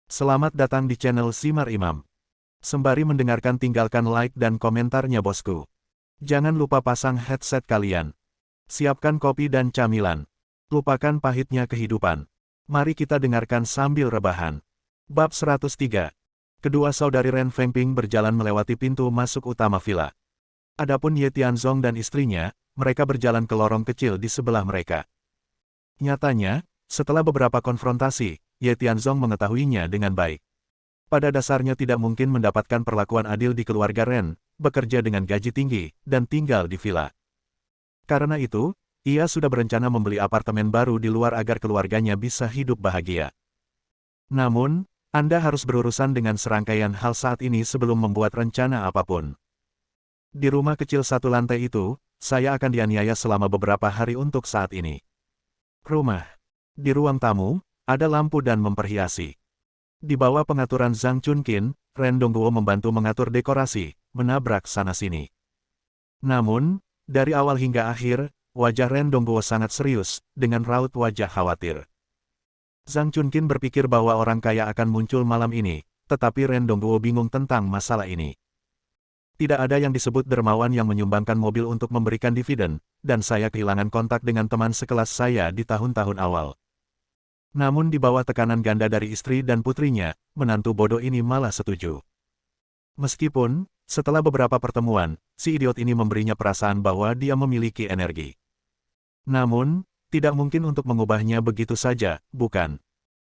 Selamat datang di channel Simar Imam. Sembari mendengarkan tinggalkan like dan komentarnya bosku. Jangan lupa pasang headset kalian. Siapkan kopi dan camilan. Lupakan pahitnya kehidupan. Mari kita dengarkan sambil rebahan. Bab 103. Kedua saudari Ren Fengping berjalan melewati pintu masuk utama villa. Adapun Ye Tianzong dan istrinya, mereka berjalan ke lorong kecil di sebelah mereka. Nyatanya, setelah beberapa konfrontasi, Ye Tianzong mengetahuinya dengan baik. Pada dasarnya tidak mungkin mendapatkan perlakuan adil di keluarga Ren, bekerja dengan gaji tinggi, dan tinggal di villa. Karena itu, ia sudah berencana membeli apartemen baru di luar agar keluarganya bisa hidup bahagia. Namun, Anda harus berurusan dengan serangkaian hal saat ini sebelum membuat rencana apapun. Di rumah kecil satu lantai itu, saya akan dianiaya selama beberapa hari untuk saat ini. Rumah. Di ruang tamu, ada lampu dan memperhiasi. Di bawah pengaturan Zhang Chunqin, Ren Dongguo membantu mengatur dekorasi, menabrak sana-sini. Namun, dari awal hingga akhir, wajah Ren Dongguo sangat serius, dengan raut wajah khawatir. Zhang Chunqin berpikir bahwa orang kaya akan muncul malam ini, tetapi Ren Dongguo bingung tentang masalah ini. Tidak ada yang disebut dermawan yang menyumbangkan mobil untuk memberikan dividen, dan saya kehilangan kontak dengan teman sekelas saya di tahun-tahun awal. Namun di bawah tekanan ganda dari istri dan putrinya, menantu bodoh ini malah setuju. Meskipun, setelah beberapa pertemuan, si idiot ini memberinya perasaan bahwa dia memiliki energi. Namun, tidak mungkin untuk mengubahnya begitu saja, bukan?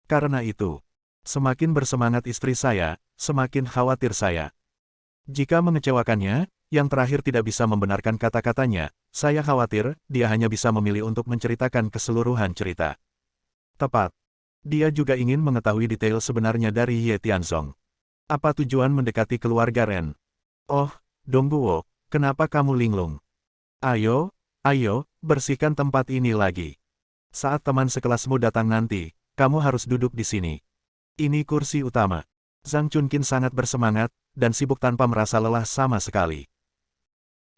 Karena itu, semakin bersemangat istri saya, semakin khawatir saya. Jika mengecewakannya, yang terakhir tidak bisa membenarkan kata-katanya, saya khawatir dia hanya bisa memilih untuk menceritakan keseluruhan cerita. Tepat. Dia juga ingin mengetahui detail sebenarnya dari Ye Tianzong. Apa tujuan mendekati keluarga Ren? Oh, Dongguo, kenapa kamu linglung? Ayo, bersihkan tempat ini lagi. Saat teman sekelasmu datang nanti, kamu harus duduk di sini. Ini kursi utama. Zhang Chunqin sangat bersemangat, dan sibuk tanpa merasa lelah sama sekali.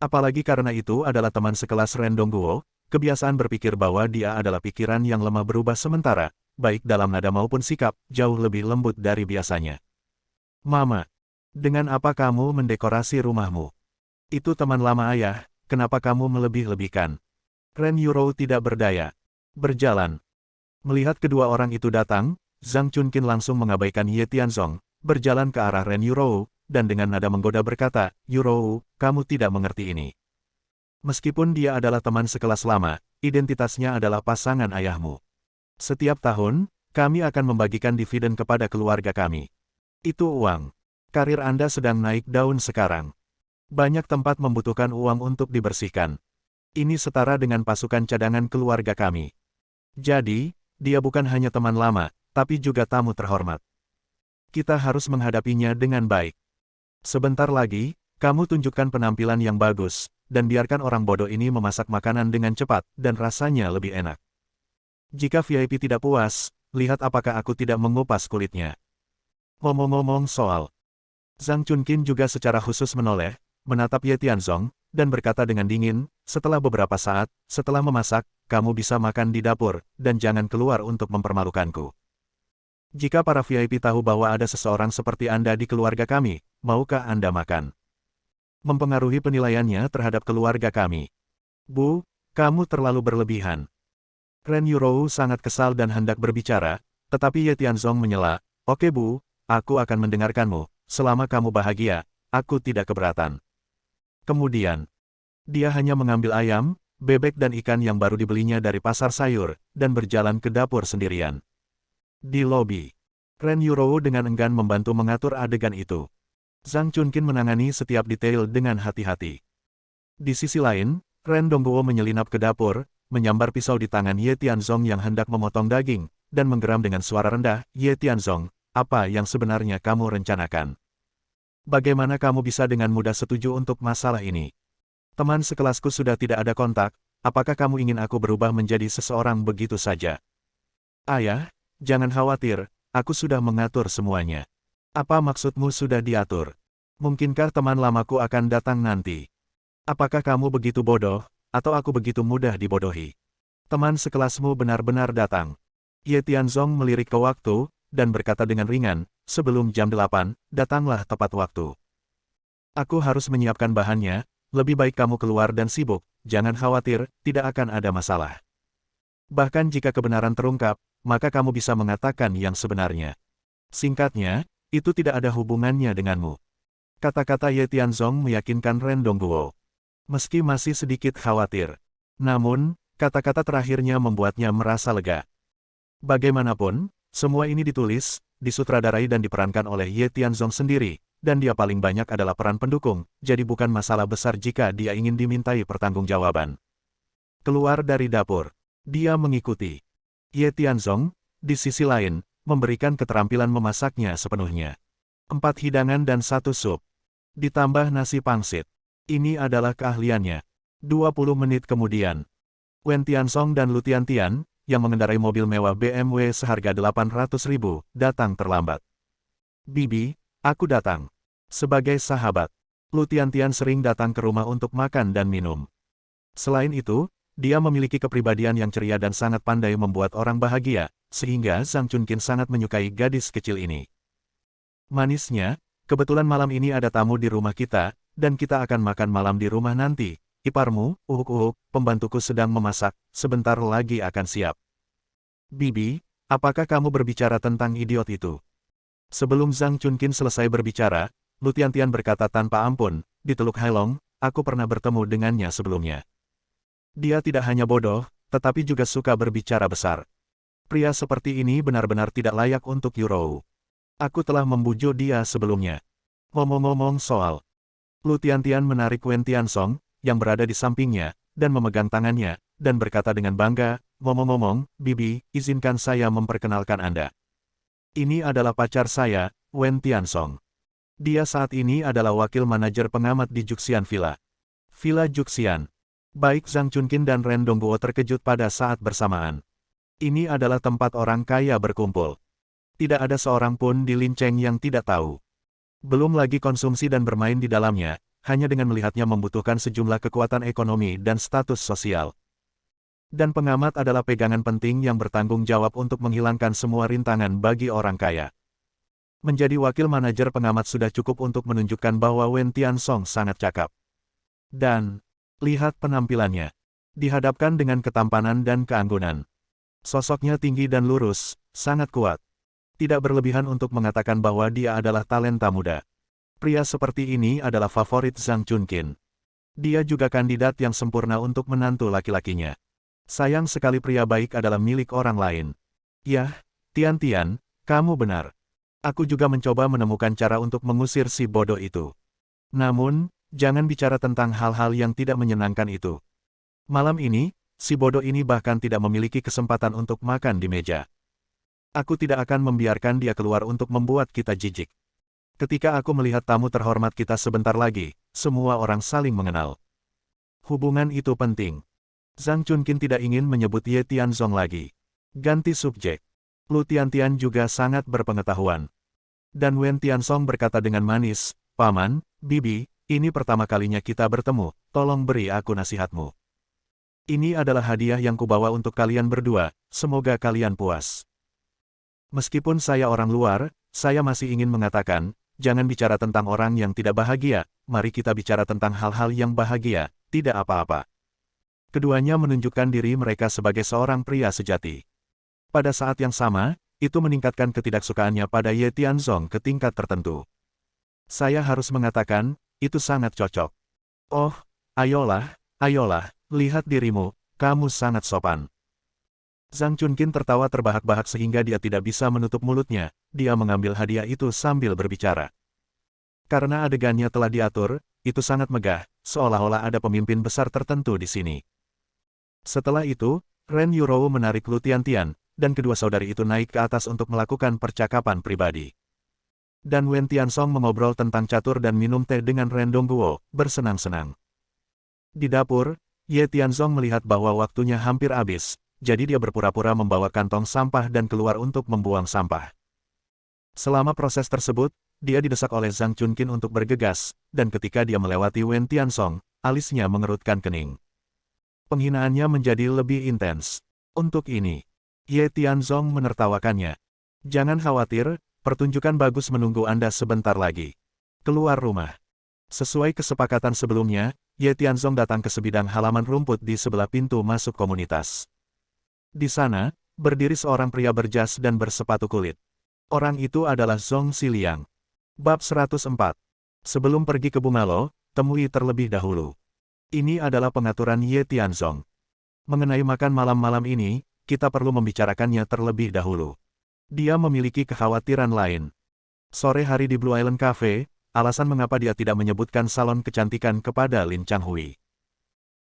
Apalagi karena itu adalah teman sekelas Ren Dongguo, kebiasaan berpikir bahwa dia adalah pikiran yang lemah berubah sementara, baik dalam nada maupun sikap, jauh lebih lembut dari biasanya. Mama, dengan apa kamu mendekorasi rumahmu? Itu teman lama ayah, kenapa kamu melebih-lebihkan? Ren Yurou tidak berdaya. Berjalan. Melihat kedua orang itu datang, Zhang Chunqin langsung mengabaikan Ye Tianzong, berjalan ke arah Ren Yurou, dan dengan nada menggoda berkata, Yurou, kamu tidak mengerti ini. Meskipun dia adalah teman sekelas lama, identitasnya adalah pasangan ayahmu. Setiap tahun, kami akan membagikan dividen kepada keluarga kami. Itu uang. Karir Anda sedang naik daun sekarang. Banyak tempat membutuhkan uang untuk dibersihkan. Ini setara dengan pasukan cadangan keluarga kami. Jadi, dia bukan hanya teman lama, tapi juga tamu terhormat. Kita harus menghadapinya dengan baik. Sebentar lagi, kamu tunjukkan penampilan yang bagus, dan biarkan orang bodoh ini memasak makanan dengan cepat, dan rasanya lebih enak. Jika VIP tidak puas, lihat apakah aku tidak mengupas kulitnya. Ngomong-ngomong soal, Zhang Chunqin juga secara khusus menoleh, menatap Ye Tianzong, dan berkata dengan dingin, setelah beberapa saat, setelah memasak, kamu bisa makan di dapur, dan jangan keluar untuk mempermalukanku. Jika para VIP tahu bahwa ada seseorang seperti Anda di keluarga kami, maukah Anda makan? Mempengaruhi penilaiannya terhadap keluarga kami. Bu, kamu terlalu berlebihan. Ren Yurou sangat kesal dan hendak berbicara, tetapi Ye Tianzong menyela, oke Bu, aku akan mendengarkanmu, selama kamu bahagia, aku tidak keberatan. Kemudian, dia hanya mengambil ayam, bebek dan ikan yang baru dibelinya dari pasar sayur, dan berjalan ke dapur sendirian. Di lobi, Ren Yurou dengan enggan membantu mengatur adegan itu. Zhang Chunqin menangani setiap detail dengan hati-hati. Di sisi lain, Ren Dongguo menyelinap ke dapur, menyambar pisau di tangan Ye Tianzong yang hendak memotong daging, dan menggeram dengan suara rendah, Ye Tianzong, apa yang sebenarnya kamu rencanakan? Bagaimana kamu bisa dengan mudah setuju untuk masalah ini? Teman sekelasku sudah tidak ada kontak, apakah kamu ingin aku berubah menjadi seseorang begitu saja? Ayah, jangan khawatir, aku sudah mengatur semuanya. Apa maksudmu sudah diatur? Mungkinkah teman lamaku akan datang nanti? Apakah kamu begitu bodoh, atau aku begitu mudah dibodohi? Teman sekelasmu benar-benar datang. Ye Tianzong melirik ke waktu, dan berkata dengan ringan, sebelum jam 8, datanglah tepat waktu. Aku harus menyiapkan bahannya, lebih baik kamu keluar dan sibuk, jangan khawatir, tidak akan ada masalah. Bahkan jika kebenaran terungkap, maka kamu bisa mengatakan yang sebenarnya. Singkatnya, itu tidak ada hubungannya denganmu. Kata-kata Ye Tianzong meyakinkan Ren Dongguo. Meski masih sedikit khawatir. Namun, kata-kata terakhirnya membuatnya merasa lega. Bagaimanapun, semua ini ditulis, disutradarai dan diperankan oleh Ye Tianzong sendiri, dan dia paling banyak adalah peran pendukung, jadi bukan masalah besar jika dia ingin dimintai pertanggungjawaban. Keluar dari dapur. Dia mengikuti Ye Tianzong, di sisi lain, memberikan keterampilan memasaknya sepenuhnya. 4 hidangan dan 1 sup. Ditambah nasi pangsit. Ini adalah keahliannya. 20 menit kemudian, Wen Tianzong dan Lu Tiantian, yang mengendarai mobil mewah BMW seharga 800.000, datang terlambat. Bibi, aku datang. Sebagai sahabat, Lu Tiantian sering datang ke rumah untuk makan dan minum. Selain itu, dia memiliki kepribadian yang ceria dan sangat pandai membuat orang bahagia, sehingga Zhang Chunkin sangat menyukai gadis kecil ini. Manisnya, kebetulan malam ini ada tamu di rumah kita, dan kita akan makan malam di rumah nanti. Iparmu, pembantuku sedang memasak, sebentar lagi akan siap. Bibi, apakah kamu berbicara tentang idiot itu? Sebelum Zhang Chunkin selesai berbicara, Lu Tiantian berkata tanpa ampun, di Teluk Hailong, aku pernah bertemu dengannya sebelumnya. Dia tidak hanya bodoh, tetapi juga suka berbicara besar. Pria seperti ini benar-benar tidak layak untuk Yurou. Aku telah membujuk dia sebelumnya. Ngomong-ngomong soal. Lu Tiantian menarik Wen Tianzong, yang berada di sampingnya, dan memegang tangannya, dan berkata dengan bangga, ngomong-ngomong, Bibi, izinkan saya memperkenalkan Anda. Ini adalah pacar saya, Wen Tianzong. Dia saat ini adalah wakil manajer pengamat di Juxian Villa. Villa Juxian. Baik Zhang Chunkin dan Ren Dongguo terkejut pada saat bersamaan. Ini adalah tempat orang kaya berkumpul. Tidak ada seorang pun di Lincheng yang tidak tahu. Belum lagi konsumsi dan bermain di dalamnya, hanya dengan melihatnya membutuhkan sejumlah kekuatan ekonomi dan status sosial. Dan pengamat adalah pegangan penting yang bertanggung jawab untuk menghilangkan semua rintangan bagi orang kaya. Menjadi wakil manajer pengamat sudah cukup untuk menunjukkan bahwa Wen Tianzong sangat cakap. Dan, lihat penampilannya. Dihadapkan dengan ketampanan dan keanggunan. Sosoknya tinggi dan lurus, sangat kuat. Tidak berlebihan untuk mengatakan bahwa dia adalah talenta muda. Pria seperti ini adalah favorit Zhang Chunkin. Dia juga kandidat yang sempurna untuk menantu laki-lakinya. Sayang sekali pria baik adalah milik orang lain. Yah, Tian-Tian, kamu benar. Aku juga mencoba menemukan cara untuk mengusir si bodoh itu. Namun, jangan bicara tentang hal-hal yang tidak menyenangkan itu. Malam ini, si bodoh ini bahkan tidak memiliki kesempatan untuk makan di meja. Aku tidak akan membiarkan dia keluar untuk membuat kita jijik. Ketika aku melihat tamu terhormat kita sebentar lagi, semua orang saling mengenal. Hubungan itu penting. Zhang Chunkin tidak ingin menyebut Ye Tianzong lagi. Ganti subjek. Lu Tiantian juga sangat berpengetahuan. Dan Wen Tianzong berkata dengan manis, Paman, Bibi, ini pertama kalinya kita bertemu, tolong beri aku nasihatmu. Ini adalah hadiah yang kubawa untuk kalian berdua, semoga kalian puas. Meskipun saya orang luar, saya masih ingin mengatakan, jangan bicara tentang orang yang tidak bahagia, mari kita bicara tentang hal-hal yang bahagia, tidak apa-apa. Keduanya menunjukkan diri mereka sebagai seorang pria sejati. Pada saat yang sama, itu meningkatkan ketidaksukaannya pada Ye Tianzong ke tingkat tertentu. Saya harus mengatakan, itu sangat cocok. Oh, ayolah, lihat dirimu, kamu sangat sopan. Zhang Chunkin tertawa terbahak-bahak sehingga dia tidak bisa menutup mulutnya, dia mengambil hadiah itu sambil berbicara. Karena adegannya telah diatur, itu sangat megah, seolah-olah ada pemimpin besar tertentu di sini. Setelah itu, Ren Yurou menarik Lu Tiantian, dan kedua saudari itu naik ke atas untuk melakukan percakapan pribadi. Dan Wen Tianzong mengobrol tentang catur dan minum teh dengan Ren Dongguo, bersenang-senang. Di dapur, Ye Tianzong melihat bahwa waktunya hampir habis, jadi dia berpura-pura membawa kantong sampah dan keluar untuk membuang sampah. Selama proses tersebut, dia didesak oleh Zhang Chunkin untuk bergegas, dan ketika dia melewati Wen Tianzong, alisnya mengerutkan kening. Penghinaannya menjadi lebih intens. Untuk ini, Ye Tianzong menertawakannya. Jangan khawatir, pertunjukan bagus menunggu Anda sebentar lagi. Keluar rumah. Sesuai kesepakatan sebelumnya, Ye Tianzong datang ke sebidang halaman rumput di sebelah pintu masuk komunitas. Di sana, berdiri seorang pria berjas dan bersepatu kulit. Orang itu adalah Zhong Xiliang. Bab 104. Sebelum pergi ke Bungalow, temui terlebih dahulu. Ini adalah pengaturan Ye Tianzong. Mengenai makan malam-malam ini, kita perlu membicarakannya terlebih dahulu. Dia memiliki kekhawatiran lain. Sore hari di Blue Island Cafe, alasan mengapa dia tidak menyebutkan salon kecantikan kepada Lin Changhui.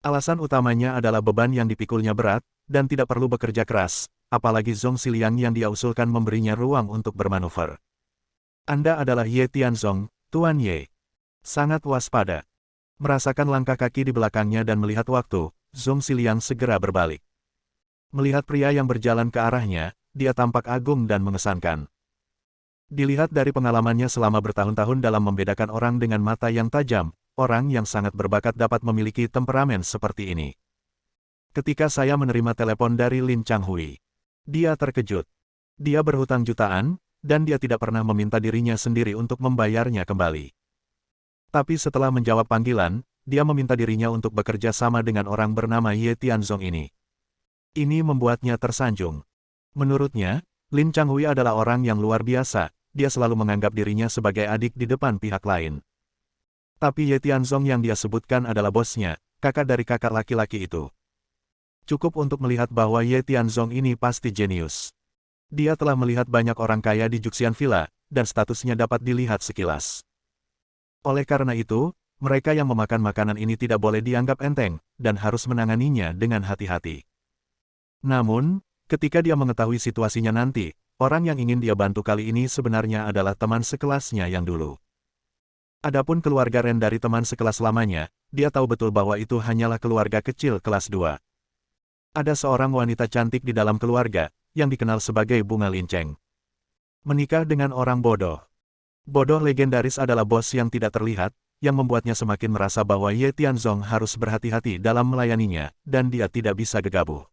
Alasan utamanya adalah beban yang dipikulnya berat, dan tidak perlu bekerja keras, apalagi Zhong Xiliang yang dia usulkan memberinya ruang untuk bermanuver. Anda adalah Ye Tianzong, Tuan Ye. Sangat waspada. Merasakan langkah kaki di belakangnya dan melihat waktu, Zhong Xiliang segera berbalik. Melihat pria yang berjalan ke arahnya, dia tampak agung dan mengesankan. Dilihat dari pengalamannya selama bertahun-tahun dalam membedakan orang dengan mata yang tajam, orang yang sangat berbakat dapat memiliki temperamen seperti ini. Ketika saya menerima telepon dari Lin Changhui, dia terkejut. Dia berhutang jutaan, dan dia tidak pernah meminta dirinya sendiri untuk membayarnya kembali. Tapi setelah menjawab panggilan, dia meminta dirinya untuk bekerja sama dengan orang bernama Ye Tianzong ini. Ini membuatnya tersanjung. Menurutnya, Lin Changhui adalah orang yang luar biasa, dia selalu menganggap dirinya sebagai adik di depan pihak lain. Tapi Ye Tianzong yang dia sebutkan adalah bosnya, kakak dari kakak laki-laki itu. Cukup untuk melihat bahwa Ye Tianzong ini pasti jenius. Dia telah melihat banyak orang kaya di Juxian Villa, dan statusnya dapat dilihat sekilas. Oleh karena itu, mereka yang memakan makanan ini tidak boleh dianggap enteng, dan harus menanganinya dengan hati-hati. Namun, ketika dia mengetahui situasinya nanti, orang yang ingin dia bantu kali ini sebenarnya adalah teman sekelasnya yang dulu. Adapun keluarga Ren dari teman sekelas lamanya, dia tahu betul bahwa itu hanyalah keluarga kecil kelas 2. Ada seorang wanita cantik di dalam keluarga, yang dikenal sebagai Bunga Linceng. Menikah dengan orang bodoh. Bodoh legendaris adalah bos yang tidak terlihat, yang membuatnya semakin merasa bahwa Ye Tianzong harus berhati-hati dalam melayaninya, dan dia tidak bisa gegabah.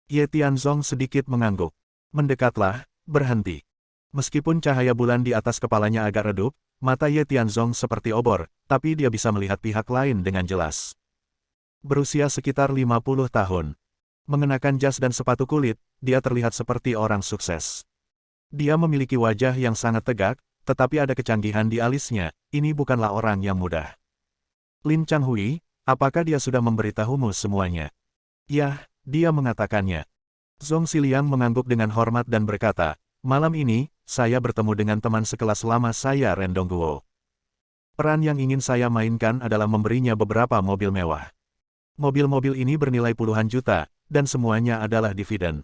Ye Tianzong sedikit mengangguk. Mendekatlah, berhenti. Meskipun cahaya bulan di atas kepalanya agak redup, mata Ye Tianzong seperti obor, tapi dia bisa melihat pihak lain dengan jelas. Berusia sekitar 50 tahun. Mengenakan jas dan sepatu kulit, dia terlihat seperti orang sukses. Dia memiliki wajah yang sangat tegak, tetapi ada kecanggihan di alisnya, ini bukanlah orang yang mudah. Lin Changhui, apakah dia sudah memberitahumu semuanya? Ya, dia mengatakannya. Zhong Xiliang mengangguk dengan hormat dan berkata, malam ini, saya bertemu dengan teman sekelas lama saya Ren Dongguo. Peran yang ingin saya mainkan adalah memberinya beberapa mobil mewah. Mobil-mobil ini bernilai puluhan juta, dan semuanya adalah dividen.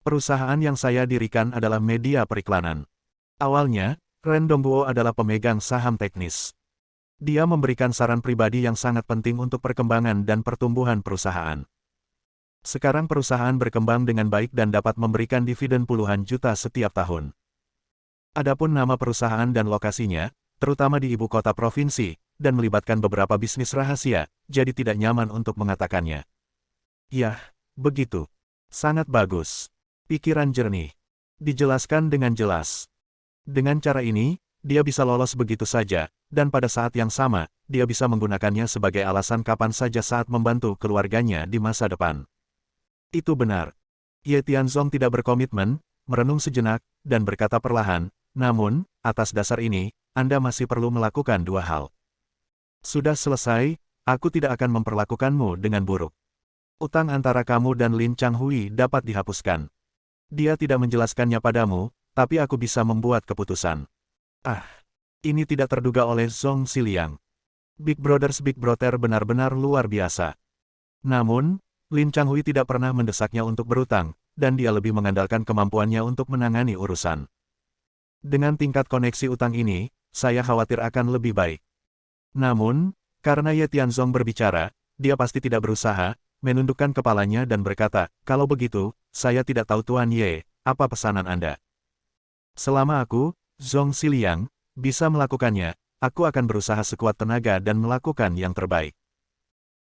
Perusahaan yang saya dirikan adalah media periklanan. Awalnya, Ren Dongguo adalah pemegang saham teknis. Dia memberikan saran pribadi yang sangat penting untuk perkembangan dan pertumbuhan perusahaan. Sekarang perusahaan berkembang dengan baik dan dapat memberikan dividen puluhan juta setiap tahun. Adapun nama perusahaan dan lokasinya, terutama di ibu kota provinsi, dan melibatkan beberapa bisnis rahasia, jadi tidak nyaman untuk mengatakannya. Yah, begitu. Sangat bagus. Pikiran jernih. Dijelaskan dengan jelas. Dengan cara ini, dia bisa lolos begitu saja, dan pada saat yang sama, dia bisa menggunakannya sebagai alasan kapan saja saat membantu keluarganya di masa depan. Itu benar. Ye Tianzong tidak berkomitmen, merenung sejenak, dan berkata perlahan, namun, atas dasar ini, Anda masih perlu melakukan dua hal. Sudah selesai, aku tidak akan memperlakukanmu dengan buruk. Utang antara kamu dan Lin Changhui dapat dihapuskan. Dia tidak menjelaskannya padamu, tapi aku bisa membuat keputusan. Ini tidak terduga oleh Zhong Xiliang. Big Brothers Big Brother benar-benar luar biasa. Namun, Lin Changhui tidak pernah mendesaknya untuk berutang, dan dia lebih mengandalkan kemampuannya untuk menangani urusan. Dengan tingkat koneksi utang ini, saya khawatir akan lebih baik. Namun, karena Ye Tianzong berbicara, dia pasti tidak berusaha, menundukkan kepalanya dan berkata, kalau begitu, saya tidak tahu Tuan Ye, apa pesanan Anda? Selama aku, Zhong Xiliang, bisa melakukannya, aku akan berusaha sekuat tenaga dan melakukan yang terbaik.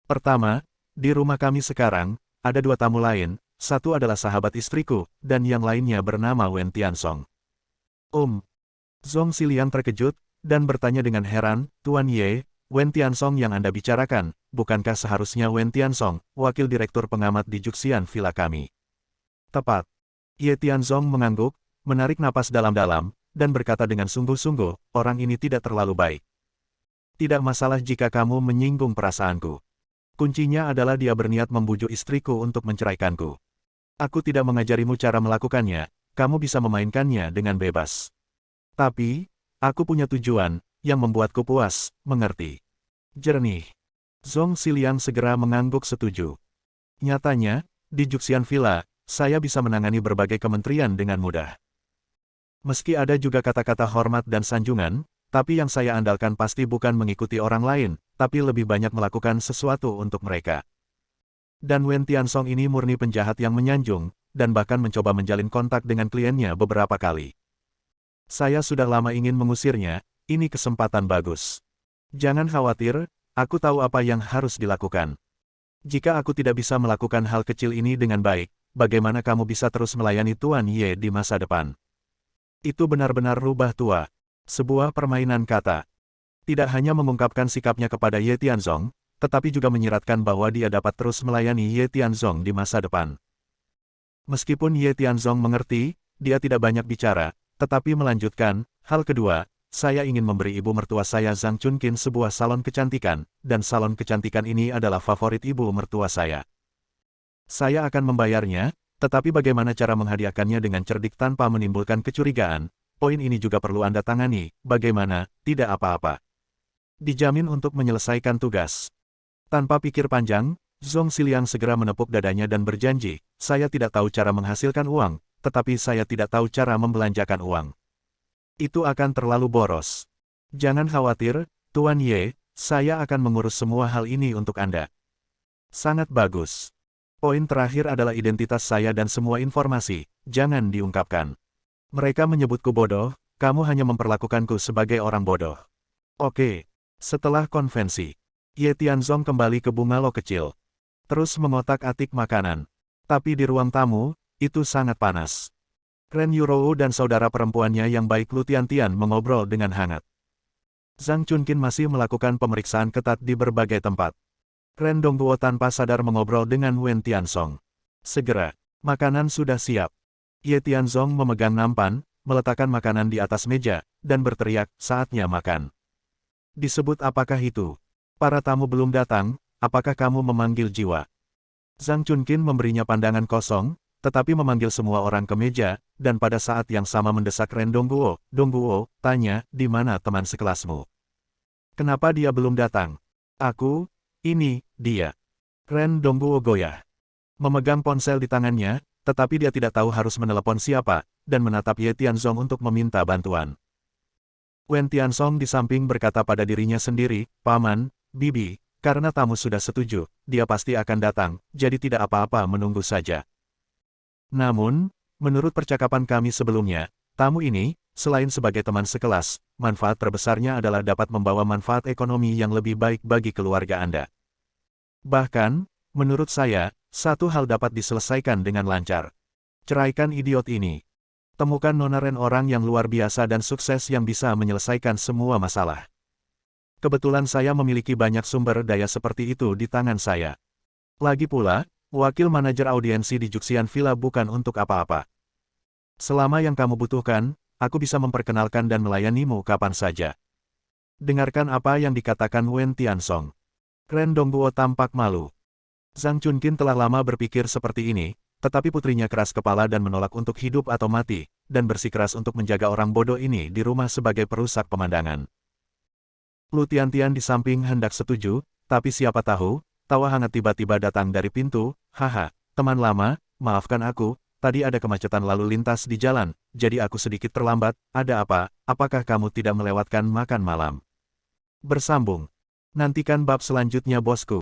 Pertama, di rumah kami sekarang, ada dua tamu lain, satu adalah sahabat istriku, dan yang lainnya bernama Wen Tianzong. Zhong Xiliang terkejut, dan bertanya dengan heran, Tuan Ye, Wen Tianzong yang Anda bicarakan, bukankah seharusnya Wen Tianzong, wakil direktur pengamat di Juxian Villa kami? Tepat. Ye Tianzong mengangguk, menarik napas dalam-dalam, dan berkata dengan sungguh-sungguh, orang ini tidak terlalu baik. Tidak masalah jika kamu menyinggung perasaanku. Kuncinya adalah dia berniat membujuk istriku untuk menceraikanku. Aku tidak mengajarimu cara melakukannya, kamu bisa memainkannya dengan bebas. Tapi, aku punya tujuan, yang membuatku puas, mengerti. Jernih. Zhong Xiliang segera mengangguk setuju. Nyatanya, di Juxian Villa, saya bisa menangani berbagai kementerian dengan mudah. Meski ada juga kata-kata hormat dan sanjungan, tapi yang saya andalkan pasti bukan mengikuti orang lain, tapi lebih banyak melakukan sesuatu untuk mereka. Dan Wen Tianzong ini murni penjahat yang menyanjung, dan bahkan mencoba menjalin kontak dengan kliennya beberapa kali. Saya sudah lama ingin mengusirnya, ini kesempatan bagus. Jangan khawatir, aku tahu apa yang harus dilakukan. Jika aku tidak bisa melakukan hal kecil ini dengan baik, bagaimana kamu bisa terus melayani Tuan Ye di masa depan? Itu benar-benar rubah tua. Sebuah permainan kata. Tidak hanya mengungkapkan sikapnya kepada Ye Tianzong, tetapi juga menyiratkan bahwa dia dapat terus melayani Ye Tianzong di masa depan. Meskipun Ye Tianzong mengerti, dia tidak banyak bicara, tetapi melanjutkan, hal kedua, saya ingin memberi ibu mertua saya Zhang Chunqin sebuah salon kecantikan, dan salon kecantikan ini adalah favorit ibu mertua saya. Saya akan membayarnya, tetapi bagaimana cara menghadiahkannya dengan cerdik tanpa menimbulkan kecurigaan? Poin ini juga perlu Anda tangani, bagaimana, tidak apa-apa. Dijamin untuk menyelesaikan tugas. Tanpa pikir panjang, Zhong Xiliang segera menepuk dadanya dan berjanji, saya tidak tahu cara menghasilkan uang, tetapi saya tidak tahu cara membelanjakan uang. Itu akan terlalu boros. Jangan khawatir, Tuan Ye, saya akan mengurus semua hal ini untuk Anda. Sangat bagus. Poin terakhir adalah identitas saya dan semua informasi, jangan diungkapkan. Mereka menyebutku bodoh, kamu hanya memperlakukanku sebagai orang bodoh. Oke. Setelah konvensi, Ye Tianzong kembali ke bungalow kecil. Terus mengotak-atik makanan. Tapi di ruang tamu, itu sangat panas. Ren Yurou dan saudara perempuannya yang baik Lu Tiantian mengobrol dengan hangat. Zhang Chunqin masih melakukan pemeriksaan ketat di berbagai tempat. Ren Dongguo tanpa sadar mengobrol dengan Wen Tianzong. Segera, makanan sudah siap. Ye Tianzong memegang nampan, meletakkan makanan di atas meja, dan berteriak, saatnya makan. Disebut apakah itu? Para tamu belum datang, apakah kamu memanggil jiwa? Zhang Chunqin memberinya pandangan kosong, tetapi memanggil semua orang ke meja, dan pada saat yang sama mendesak Ren Dongguo. Dongguo, tanya, di mana teman sekelasmu? Kenapa dia belum datang? Aku, ini, dia. Ren Dongguo goyah. Memegang ponsel di tangannya, tetapi dia tidak tahu harus menelepon siapa, dan menatap Ye Tianzong untuk meminta bantuan. Wen Tianzong di samping berkata pada dirinya sendiri, Paman, Bibi, karena tamu sudah setuju, dia pasti akan datang, jadi tidak apa-apa menunggu saja. Namun, menurut percakapan kami sebelumnya, tamu ini, selain sebagai teman sekelas, manfaat terbesarnya adalah dapat membawa manfaat ekonomi yang lebih baik bagi keluarga Anda. Bahkan, menurut saya, satu hal dapat diselesaikan dengan lancar. Ceraikan idiot ini. Temukan Nona Ren orang yang luar biasa dan sukses yang bisa menyelesaikan semua masalah. Kebetulan saya memiliki banyak sumber daya seperti itu di tangan saya. Lagi pula, wakil manajer audiensi di Juxian Villa bukan untuk apa-apa. Selama yang kamu butuhkan, aku bisa memperkenalkan dan melayanimu kapan saja. Dengarkan apa yang dikatakan Wen Tianzong. Ren Dongguo tampak malu. Zhang Chunqin telah lama berpikir seperti ini, tetapi putrinya keras kepala dan menolak untuk hidup atau mati, dan bersikeras untuk menjaga orang bodoh ini di rumah sebagai perusak pemandangan. Lu Tiantian di samping hendak setuju, tapi siapa tahu, tawa hangat tiba-tiba datang dari pintu, haha, teman lama, maafkan aku, tadi ada kemacetan lalu lintas di jalan, jadi aku sedikit terlambat, ada apa, apakah kamu tidak melewatkan makan malam? Bersambung. Nantikan bab selanjutnya bosku.